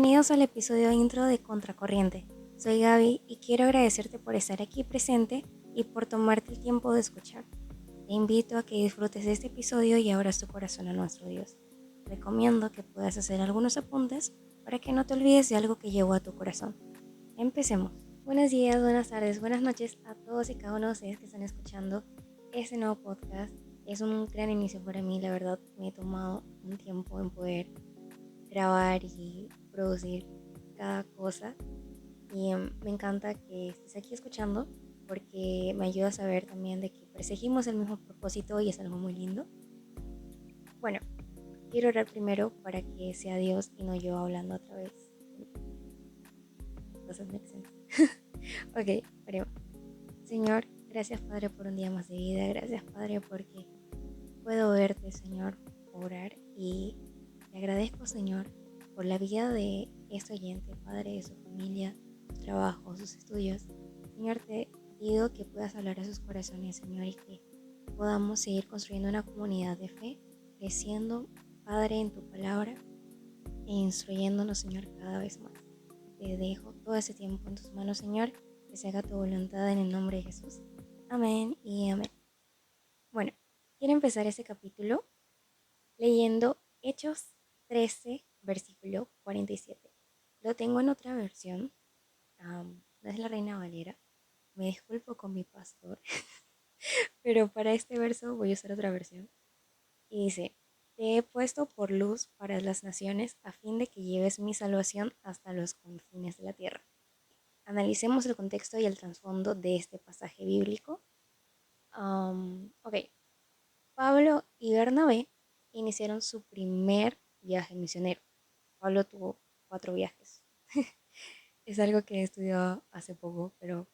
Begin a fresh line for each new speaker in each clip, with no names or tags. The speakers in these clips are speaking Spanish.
Bienvenidos al episodio intro de Contracorriente. Soy Gaby y quiero agradecerte por estar aquí presente y por tomarte el tiempo de escuchar. Te invito a que disfrutes de este episodio y abras tu corazón a nuestro Dios. Recomiendo que puedas hacer algunos apuntes para que no te olvides de algo que llegó a tu corazón. Empecemos. Buenos días, buenas tardes, buenas noches a todos y cada uno de ustedes que están escuchando este nuevo podcast. Es un gran inicio para mí, la verdad. Me he tomado un tiempo en poder grabar y producir cada cosa y me encanta que estés aquí escuchando porque me ayuda a saber también de que perseguimos el mismo propósito y es algo muy lindo. Bueno, quiero orar primero para que sea Dios y no yo hablando otra vez. Doesn't make sense. Ok, oremos. Señor, gracias Padre por un día más de vida. Gracias Padre porque puedo verte, Señor, orar y te agradezco, Señor, por la vida de este oyente, Padre, de su familia, su trabajo, sus estudios. Señor, te pido que puedas hablar a sus corazones, Señor, y que podamos seguir construyendo una comunidad de fe, creciendo, Padre, en tu palabra e instruyéndonos, Señor, cada vez más. Te dejo todo ese tiempo en tus manos, Señor, que se haga tu voluntad en el nombre de Jesús. Amén y amén. Bueno, quiero empezar este capítulo leyendo Hechos 13, versículo 47. Lo tengo en otra versión, no es la Reina Valera. Me disculpo con mi pastor, pero para este verso voy a usar otra versión. Y dice, te he puesto por luz para las naciones a fin de que lleves mi salvación hasta los confines de la tierra. Analicemos el contexto y el trasfondo de este pasaje bíblico. Ok, Pablo y Bernabé iniciaron su primer viaje misionero. Pablo tuvo 4 viajes. Es algo que he estudiado hace poco, pero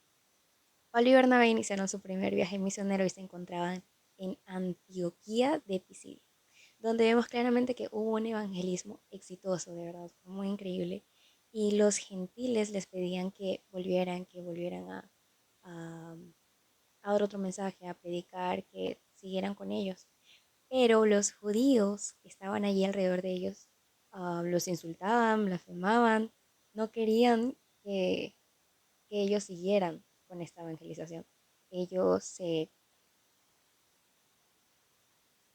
Pablo y Bernabé iniciaron su primer viaje misionero y se encontraban en Antioquía de Pisidia, donde vemos claramente que hubo un evangelismo exitoso, de verdad, fue muy increíble. Y los gentiles les pedían que volvieran a, a dar otro mensaje, a predicar, que siguieran con ellos. Pero los judíos que estaban allí alrededor de ellos los insultaban, blasfemaban, no querían que, que ellos siguieran con esta evangelización. Ellos, se,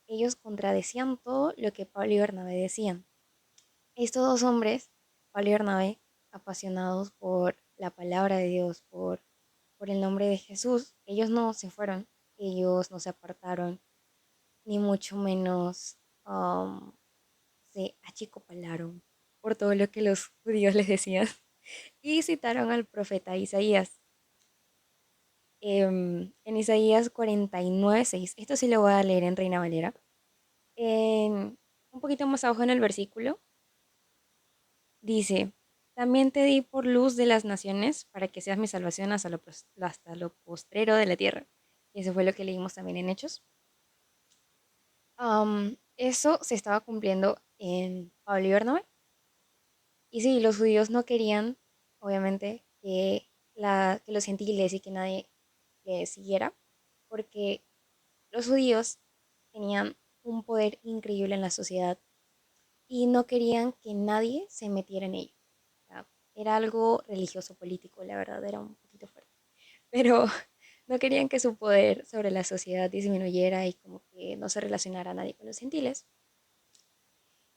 ellos contradecían todo lo que Pablo y Bernabé decían. Estos dos hombres, Pablo y Bernabé, apasionados por la palabra de Dios, por el nombre de Jesús, ellos no se fueron, ellos no se apartaron, ni mucho menos se achicopalaron por todo lo que los judíos les decían y citaron al profeta Isaías. En Isaías 49:6, esto sí lo voy a leer en Reina Valera, un poquito más abajo en el versículo, dice, también te di por luz de las naciones para que seas mi salvación hasta lo postrero de la tierra. Y eso fue lo que leímos también en Hechos. Eso se estaba cumpliendo en Pablo y Bernabé. Y sí, los judíos no querían, obviamente, que los gentiles y que nadie les siguiera, porque los judíos tenían un poder increíble en la sociedad y no querían que nadie se metiera en ello. O sea, era algo religioso político, la verdad, era un poquito fuerte. Pero no querían que su poder sobre la sociedad disminuyera y como que no se relacionara nadie con los gentiles.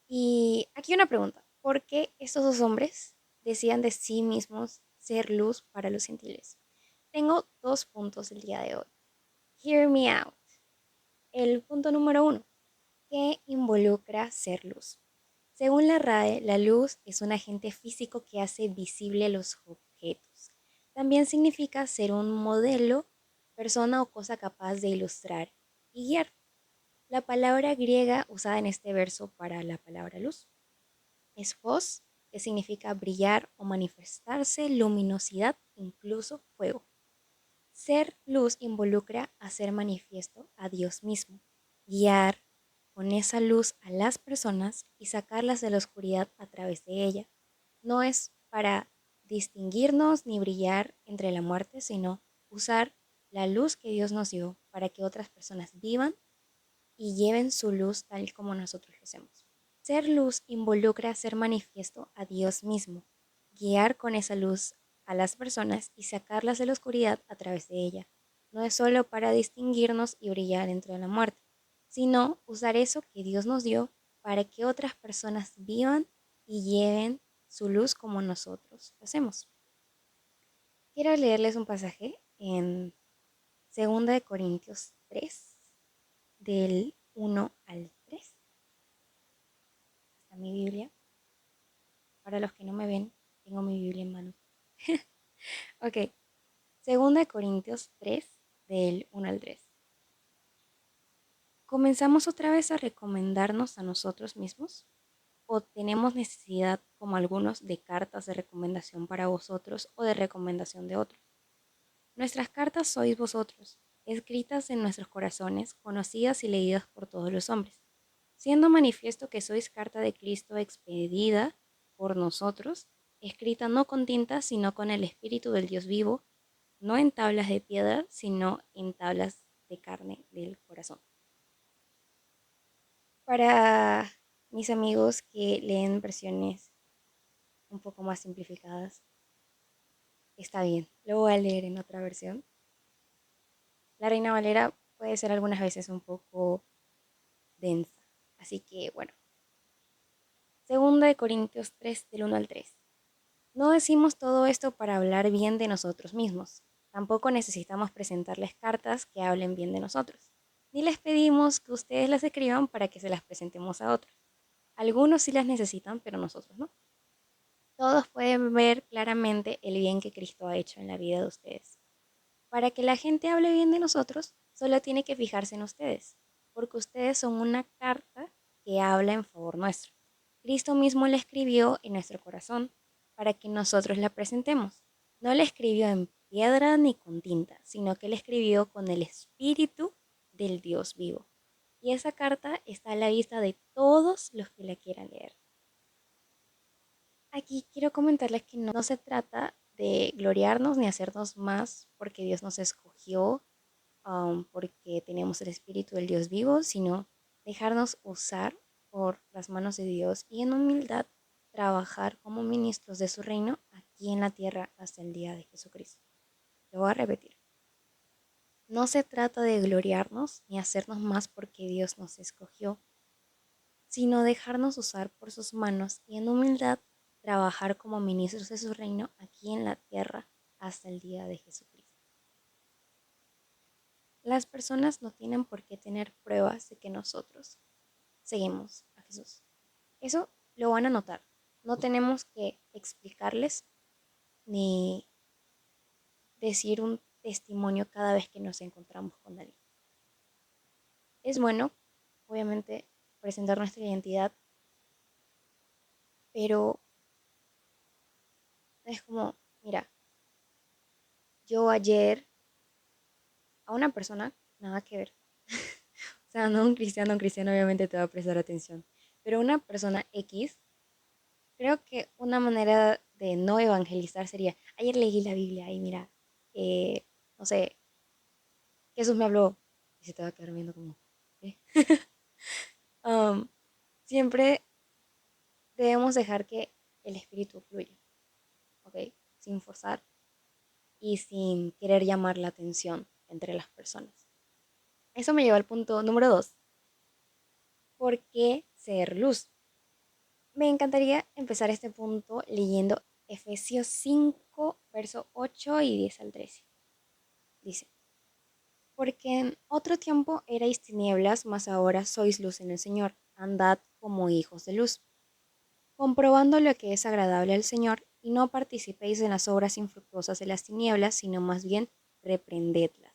Y aquí una pregunta, ¿por qué estos dos hombres decían de sí mismos ser luz para los gentiles? Tengo 2 puntos el día de hoy. Hear me out. El punto número 1, ¿qué involucra ser luz? Según la RAE, la luz es un agente físico que hace visible los objetos. También significa ser un modelo, persona o cosa capaz de ilustrar y guiar. La palabra griega usada en este verso para la palabra luz es fos, que significa brillar o manifestarse, luminosidad, incluso fuego. Ser luz involucra hacer manifiesto a Dios mismo, guiar con esa luz a las personas y sacarlas de la oscuridad a través de ella. No es para distinguirnos ni brillar entre la muerte, sino usar la luz que Dios nos dio para que otras personas vivan y lleven su luz tal como nosotros lo hacemos. Ser luz involucra ser manifiesto a Dios mismo, guiar con esa luz a las personas y sacarlas de la oscuridad a través de ella. No es solo para distinguirnos y brillar dentro de la muerte, sino usar eso que Dios nos dio para que otras personas vivan y lleven su luz como nosotros lo hacemos. Quiero leerles un pasaje en 2 Corintios 3, del 1 al 3. Está mi Biblia. Para los que no me ven, tengo mi Biblia en mano. Ok, 2 Corintios 3, del 1 al 3. ¿Comenzamos otra vez a recomendarnos a nosotros mismos? ¿O tenemos necesidad, como algunos, de cartas de recomendación para vosotros o de recomendación de otros? Nuestras cartas sois vosotros, escritas en nuestros corazones, conocidas y leídas por todos los hombres, siendo manifiesto que sois carta de Cristo expedida por nosotros, escrita no con tinta, sino con el Espíritu del Dios vivo, no en tablas de piedra, sino en tablas de carne del corazón. Para mis amigos que leen versiones un poco más simplificadas, está bien, lo voy a leer en otra versión. La Reina Valera puede ser algunas veces un poco densa, así que bueno. 2 Corintios 3, del 1 al 3. No decimos todo esto para hablar bien de nosotros mismos. Tampoco necesitamos presentarles cartas que hablen bien de nosotros. Ni les pedimos que ustedes las escriban para que se las presentemos a otros. Algunos sí las necesitan, pero nosotros no. Todos pueden ver claramente el bien que Cristo ha hecho en la vida de ustedes. Para que la gente hable bien de nosotros, solo tiene que fijarse en ustedes, porque ustedes son una carta que habla en favor nuestro. Cristo mismo la escribió en nuestro corazón para que nosotros la presentemos. No la escribió en piedra ni con tinta, sino que la escribió con el Espíritu del Dios vivo. Y esa carta está a la vista de todos los que la quieran leer. Aquí quiero comentarles que no se trata de gloriarnos ni hacernos más porque Dios nos escogió, porque tenemos el Espíritu del Dios vivo, sino dejarnos usar por las manos de Dios y en humildad trabajar como ministros de su reino aquí en la tierra hasta el día de Jesucristo. Lo voy a repetir. No se trata de gloriarnos ni hacernos más porque Dios nos escogió, sino dejarnos usar por sus manos y en humildad trabajar como ministros de su reino aquí en la tierra hasta el día de Jesucristo. Las personas no tienen por qué tener pruebas de que nosotros seguimos a Jesús. Eso lo van a notar. No tenemos que explicarles ni decir un testimonio cada vez que nos encontramos con alguien. Es bueno, obviamente, presentar nuestra identidad, pero es como, mira, yo ayer a una persona, nada que ver. O sea, no un cristiano obviamente te va a prestar atención. Pero una persona X, creo que una manera de no evangelizar sería, ayer leí la Biblia y mira, no sé, Jesús me habló. Y se te va a quedar viendo como, ¿qué? Um, siempre debemos dejar que el espíritu fluya, ¿ok? Sin forzar y sin querer llamar la atención entre las personas. Eso me lleva al punto número 2. ¿Por qué ser luz? Me encantaría empezar este punto leyendo Efesios 5, verso 8 y 10 al 13. Dice, porque en otro tiempo erais tinieblas, mas ahora sois luz en el Señor. Andad como hijos de luz, comprobando lo que es agradable al Señor, y no participéis en las obras infructuosas de las tinieblas, sino más bien reprendedlas.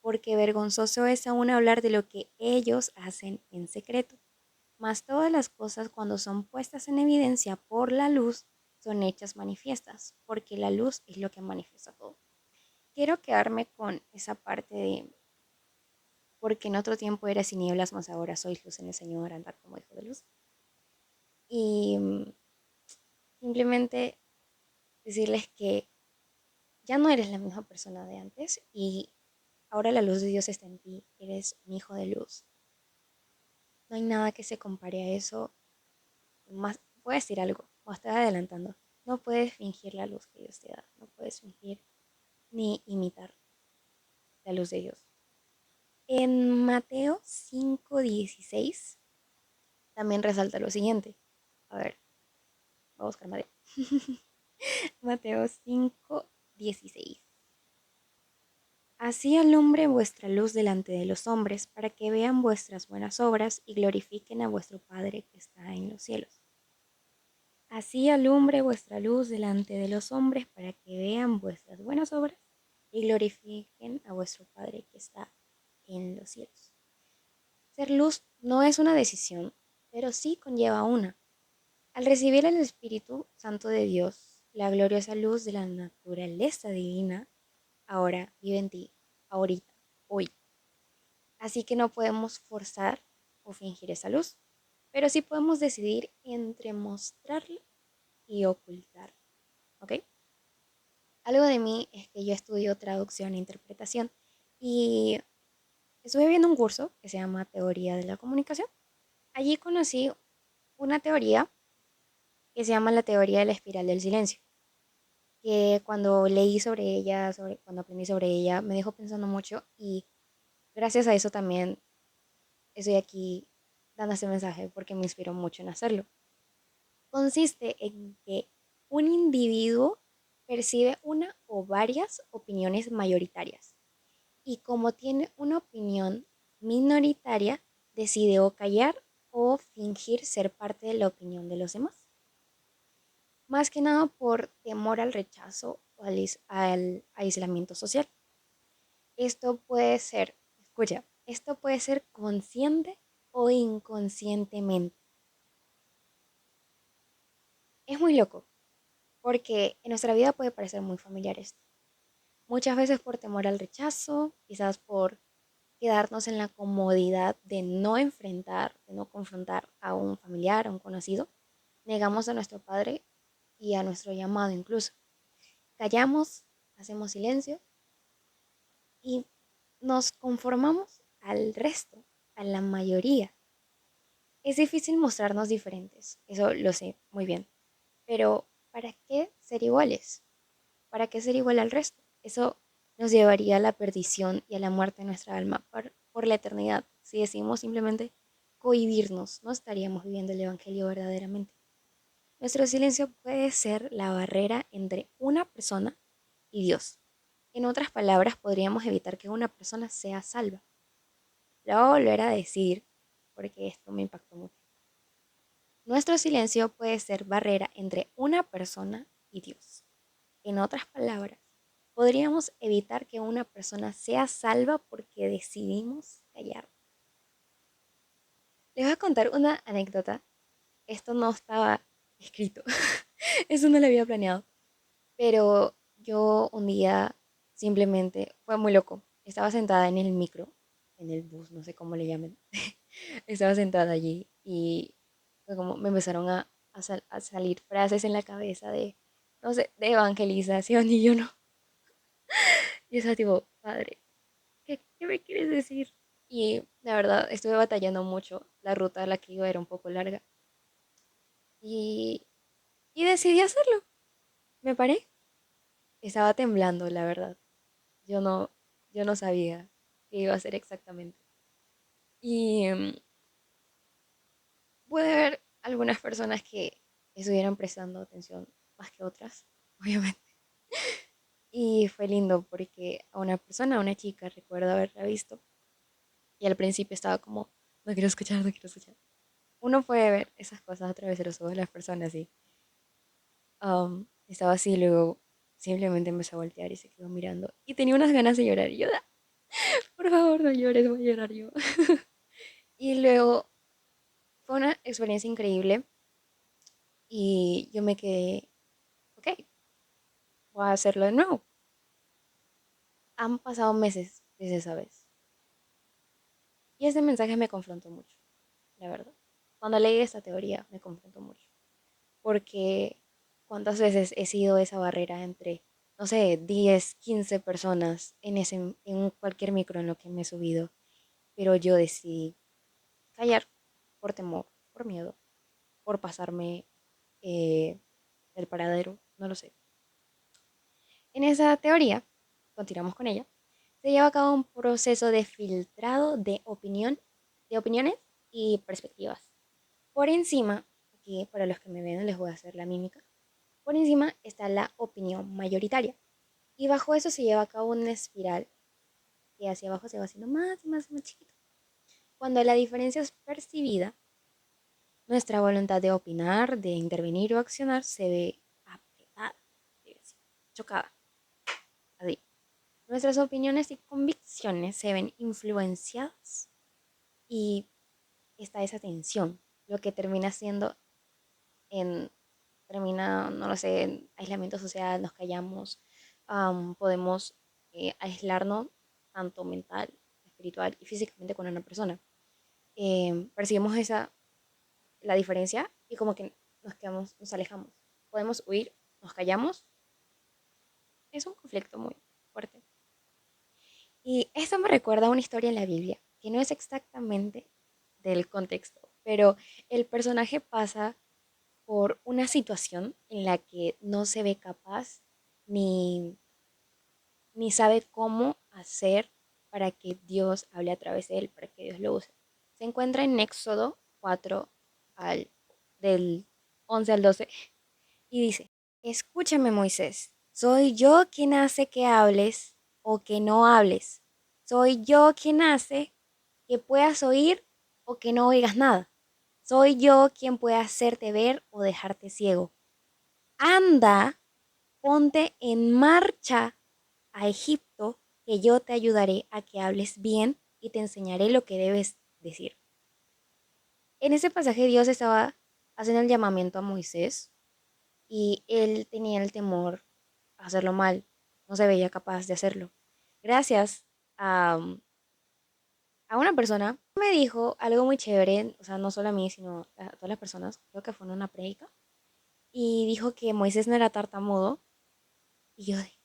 Porque vergonzoso es aún hablar de lo que ellos hacen en secreto. Mas todas las cosas cuando son puestas en evidencia por la luz son hechas manifiestas, porque la luz es lo que manifiesta todo. Quiero quedarme con esa parte de, porque en otro tiempo eras tinieblas, mas ahora sois luz en el Señor, andad como hijo de luz. Y simplemente decirles que ya no eres la misma persona de antes y ahora la luz de Dios está en ti, eres un hijo de luz. No hay nada que se compare a eso. más, voy a decir algo, o estoy adelantando. No puedes fingir la luz que Dios te da. No puedes fingir ni imitar la luz de Dios. En Mateo 5:16 también resalta lo siguiente. A ver, voy a buscar Mateo. Mateo 5:16. Así alumbre vuestra luz delante de los hombres, para que vean vuestras buenas obras y glorifiquen a vuestro Padre que está en los cielos. Así alumbre vuestra luz delante de los hombres, para que vean vuestras buenas obras y glorifiquen a vuestro Padre que está en los cielos. Ser luz no es una decisión, pero sí conlleva una. Al recibir el Espíritu Santo de Dios, la gloriosa luz de la naturaleza divina ahora vive en ti, ahorita, hoy. Así que no podemos forzar o fingir esa luz, pero sí podemos decidir entre mostrarla y ocultarla. ¿Ok? Algo de mí es que yo estudio traducción e interpretación y estuve viendo un curso que se llama Teoría de la Comunicación. Allí conocí una teoría que se llama la teoría de la espiral del silencio, que cuando leí sobre ella, cuando aprendí sobre ella, me dejó pensando mucho y gracias a eso también estoy aquí dando este mensaje porque me inspiró mucho en hacerlo. Consiste en que un individuo percibe una o varias opiniones mayoritarias y como tiene una opinión minoritaria, decide o callar o fingir ser parte de la opinión de los demás. Más que nada por temor al rechazo o al aislamiento social. Esto puede ser, escucha, esto puede ser consciente o inconscientemente. Es muy loco, porque en nuestra vida puede parecer muy familiar esto. Muchas veces por temor al rechazo, quizás por quedarnos en la comodidad de no enfrentar, de no confrontar a un familiar, a un conocido, negamos a nuestro padre y a nuestro llamado incluso. Callamos, hacemos silencio y nos conformamos al resto, a la mayoría. Es difícil mostrarnos diferentes, eso lo sé muy bien, pero ¿para qué ser iguales? ¿Para qué ser igual al resto? Eso nos llevaría a la perdición y a la muerte de nuestra alma por la eternidad. Si decidimos simplemente cohibirnos, no estaríamos viviendo el Evangelio verdaderamente. Nuestro silencio puede ser la barrera entre una persona y Dios. En otras palabras, podríamos evitar que una persona sea salva. Lo voy a volver a decir porque esto me impactó mucho. Nuestro silencio puede ser barrera entre una persona y Dios. En otras palabras, podríamos evitar que una persona sea salva porque decidimos callar. Les voy a contar una anécdota. Esto no estaba escrito. Eso no lo había planeado. Pero yo un día simplemente fue muy loco. Estaba sentada en el micro, en el bus, no sé cómo le llamen. Estaba sentada allí y fue como me empezaron a salir frases en la cabeza de, no sé, de evangelización y yo no. Y estaba tipo, padre, ¿qué me quieres decir? Y la verdad, estuve batallando mucho. La ruta a la que iba era un poco larga. Y, y decidí hacerlo. Me paré. Estaba temblando, la verdad. Yo no, yo no sabía qué iba a hacer exactamente. Y pude ver algunas personas que estuvieron prestando atención más que otras, obviamente. Y fue lindo porque a una persona, a una chica, recuerdo haberla visto. Y al principio estaba como, no quiero escuchar, no quiero escuchar. Uno puede ver esas cosas a través de los ojos de las personas y estaba así, luego simplemente empezó a voltear y se quedó mirando. Y tenía unas ganas de llorar. Y yo, "Ah, por favor, no llores, voy a llorar yo". Y luego fue una experiencia increíble y yo me quedé, ok, voy a hacerlo de nuevo. Han pasado meses desde esa vez. Y este mensaje me confrontó mucho, la verdad. Cuando leí esta teoría me confrontó mucho. Porque cuántas veces he sido esa barrera entre, no sé, 10 15 personas en cualquier micro en lo que me he subido. Pero yo decidí callar por temor, por miedo, por pasarme del paradero, no lo sé. En esa teoría, continuamos con ella, se lleva a cabo un proceso de filtrado de opiniones y perspectivas. Por encima, aquí para los que me ven les voy a hacer la mímica, por encima está la opinión mayoritaria y bajo eso se lleva a cabo una espiral que hacia abajo se va haciendo más y más y más chiquito. Cuando la diferencia es percibida, nuestra voluntad de opinar, de intervenir o accionar se ve apretada, chocada. Así. Nuestras opiniones y convicciones se ven influenciadas y está esa tensión, lo que termina siendo en, termina, no lo sé, en aislamiento social, nos callamos, podemos aislarnos tanto mental, espiritual y físicamente con una persona. Percibimos la diferencia y como que nos quedamos, nos alejamos. Podemos huir, nos callamos. Es un conflicto muy fuerte. Y esto me recuerda a una historia en la Biblia, que no es exactamente del contexto, pero el personaje pasa por una situación en la que no se ve capaz ni, ni sabe cómo hacer para que Dios hable a través de él, para que Dios lo use. Se encuentra en Éxodo 4 al, del 11 al 12 y dice, escúchame Moisés, soy yo quien hace que hables o que no hables. Soy yo quien hace que puedas oír o que no oigas nada. Soy yo quien puede hacerte ver o dejarte ciego. Anda, ponte en marcha a Egipto, que yo te ayudaré a que hables bien y te enseñaré lo que debes decir. En ese pasaje Dios estaba haciendo el llamamiento a Moisés y él tenía el temor a hacerlo mal, no se veía capaz de hacerlo. Gracias a, a una persona me dijo algo muy chévere, o sea, no solo a mí, sino a todas las personas, creo que fue en una prédica, y dijo que Moisés no era tartamudo, y yo dije,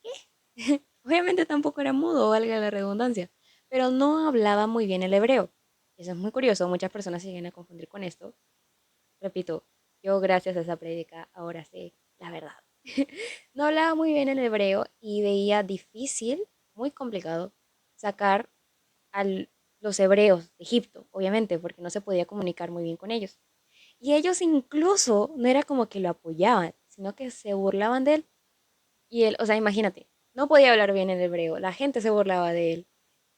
¿qué? Obviamente tampoco era mudo, valga la redundancia, pero no hablaba muy bien el hebreo. Eso es muy curioso, muchas personas se llegan a confundir con esto. Repito, yo gracias a esa prédica ahora sé la verdad. No hablaba muy bien el hebreo y veía difícil, muy complicado, sacar a los hebreos de Egipto, obviamente, porque no se podía comunicar muy bien con ellos. Y ellos incluso no era como que lo apoyaban, sino que se burlaban de él. Y él, o sea, imagínate, no podía hablar bien el hebreo, la gente se burlaba de él.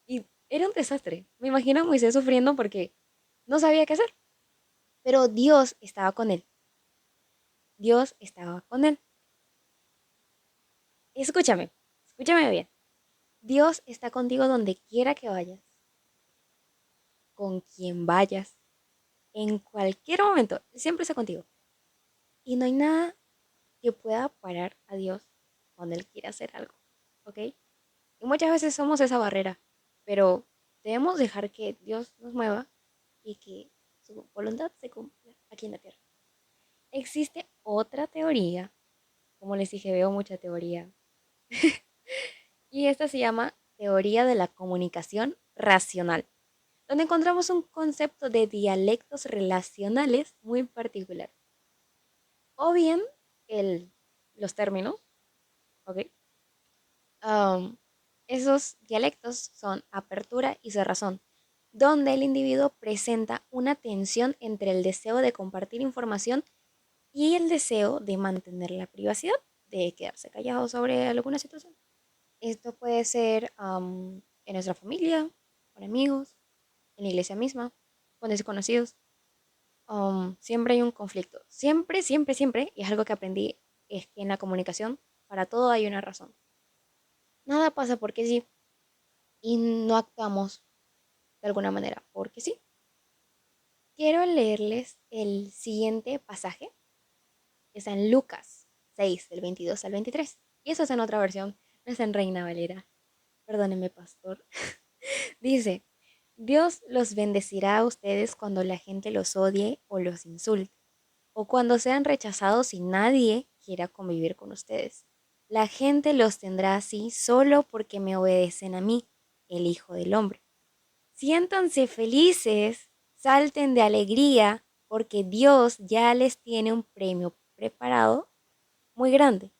Y era un desastre. Me imagino a Moisés sufriendo porque no sabía qué hacer. Pero Dios estaba con él. Dios estaba con él. Escúchame, escúchame bien. Dios está contigo donde quiera que vayas, con quien vayas, en cualquier momento. Siempre está contigo. Y no hay nada que pueda parar a Dios cuando Él quiere hacer algo. ¿Ok? Y muchas veces somos esa barrera, pero debemos dejar que Dios nos mueva y que su voluntad se cumpla aquí en la tierra. Existe otra teoría, como les dije, veo mucha teoría, y esta se llama teoría de la comunicación racional, donde encontramos un concepto de dialectos relacionales muy particular. O bien los términos, ¿ok? Um, Esos dialectos son apertura y cerrazón, donde el individuo presenta una tensión entre el deseo de compartir información y el deseo de mantener la privacidad, de quedarse callado sobre alguna situación. Esto puede ser en nuestra familia, con amigos, en la iglesia misma, con desconocidos. Siempre hay un conflicto. Siempre, siempre, siempre, y es algo que aprendí, es que en la comunicación para todo hay una razón. Nada pasa porque sí y no actuamos de alguna manera porque sí. Quiero leerles el siguiente pasaje, que está en Lucas 6, del 22 al 23. Y eso es en otra versión, no es en Reina Valera. Perdóneme, pastor. Dice, Dios los bendecirá a ustedes cuando la gente los odie o los insulte, o cuando sean rechazados y nadie quiera convivir con ustedes. La gente los tendrá así solo porque me obedecen a mí, el Hijo del Hombre. Siéntanse felices, salten de alegría, porque Dios ya les tiene un premio preparado muy grande.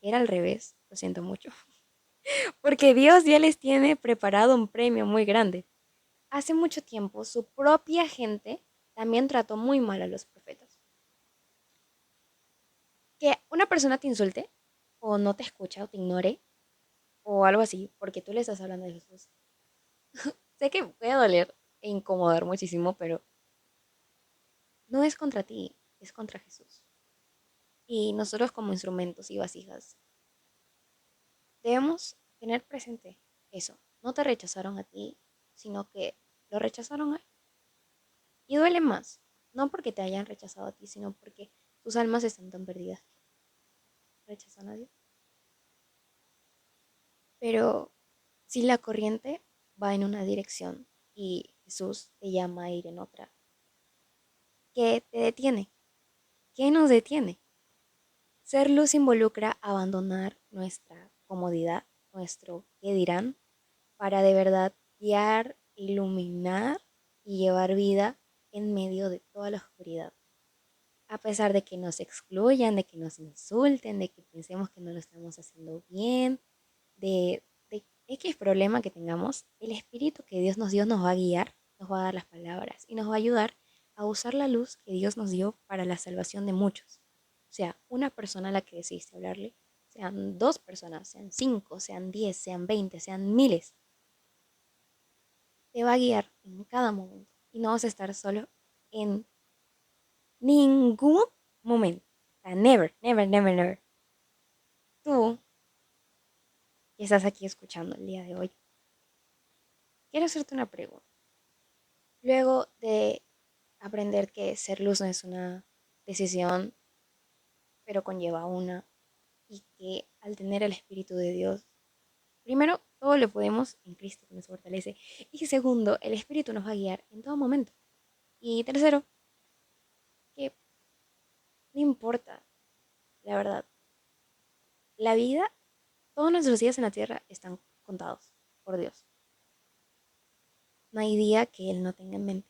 Era al revés, lo siento mucho. Porque Dios ya les tiene preparado un premio muy grande. Hace mucho tiempo su propia gente también trató muy mal a los profetas. Que una persona te insulte o no te escucha o te ignore o algo así porque tú le estás hablando de Jesús. Sé que puede doler e incomodar muchísimo, pero no es contra ti, es contra Jesús. Y nosotros como instrumentos y vasijas debemos tener presente eso. No te rechazaron a ti, sino que lo rechazaron a él. Y duele más, no porque te hayan rechazado a ti, sino porque tus almas están tan perdidas que rechazan a Dios. Pero si la corriente va en una dirección y Jesús te llama a ir en otra, ¿qué te detiene? ¿Qué nos detiene? Ser luz involucra abandonar nuestra comodidad, nuestro qué dirán, para de verdad guiar, iluminar y llevar vida en medio de toda la oscuridad. A pesar de que nos excluyan, de que nos insulten, de que pensemos que no lo estamos haciendo bien, de X problema que tengamos, el Espíritu que Dios nos dio nos va a guiar, nos va a dar las palabras y nos va a ayudar a usar la luz que Dios nos dio para la salvación de muchos. O sea, una persona a la que decidiste hablarle, sean dos personas, sean cinco, sean 10, sean 20, sean miles, te va a guiar en cada momento y no vas a estar solo en ningún momento. O sea, never, never, never, never. Tú que estás aquí escuchando el día de hoy, quiero hacerte una pregunta. Luego de aprender que ser luz no es una decisión, pero conlleva una, y que al tener el Espíritu de Dios, primero, todo lo podemos en Cristo que nos fortalece, y segundo, el Espíritu nos va a guiar en todo momento. Y tercero, que no importa, la verdad, la vida, todos nuestros días en la tierra están contados por Dios. No hay día que Él no tenga en mente.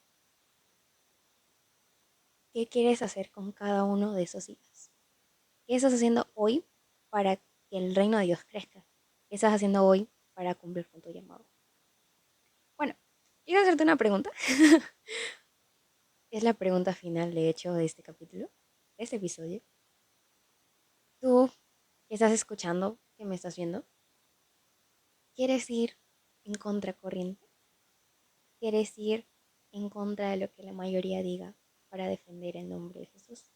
¿Qué quieres hacer con cada uno de esos días? ¿Qué estás haciendo hoy para que el reino de Dios crezca? ¿Qué estás haciendo hoy para cumplir con tu llamado? Bueno, quiero hacerte una pregunta. Es la pregunta final, de hecho, de este capítulo, de este episodio. Tú que estás escuchando, que me estás viendo, ¿quieres ir en contracorriente? ¿Quieres ir en contra de lo que la mayoría diga para defender el nombre de Jesús?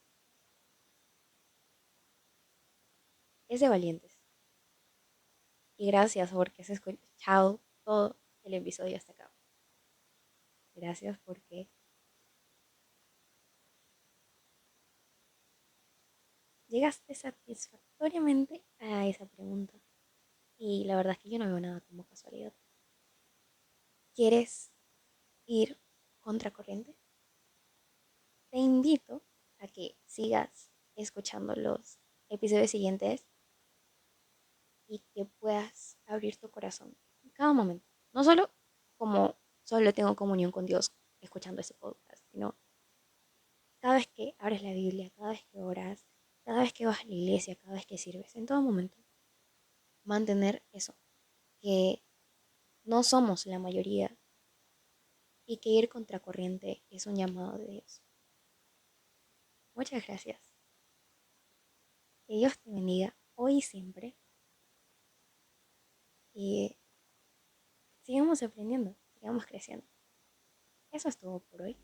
Es de valientes. Y gracias porque has escuchado todo el episodio hasta acá. Gracias porque llegaste satisfactoriamente a esa pregunta. Y la verdad es que yo no veo nada como casualidad. ¿Quieres ir contracorriente? Te invito a que sigas escuchando los episodios siguientes y que puedas abrir tu corazón en cada momento. No solo como solo tengo comunión con Dios escuchando ese podcast, sino cada vez que abres la Biblia, cada vez que oras, cada vez que vas a la iglesia, cada vez que sirves, en todo momento, mantener eso, que no somos la mayoría y que ir contracorriente es un llamado de Dios. Muchas gracias. Que Dios te bendiga hoy y siempre y sigamos aprendiendo, sigamos creciendo. Eso es todo por hoy.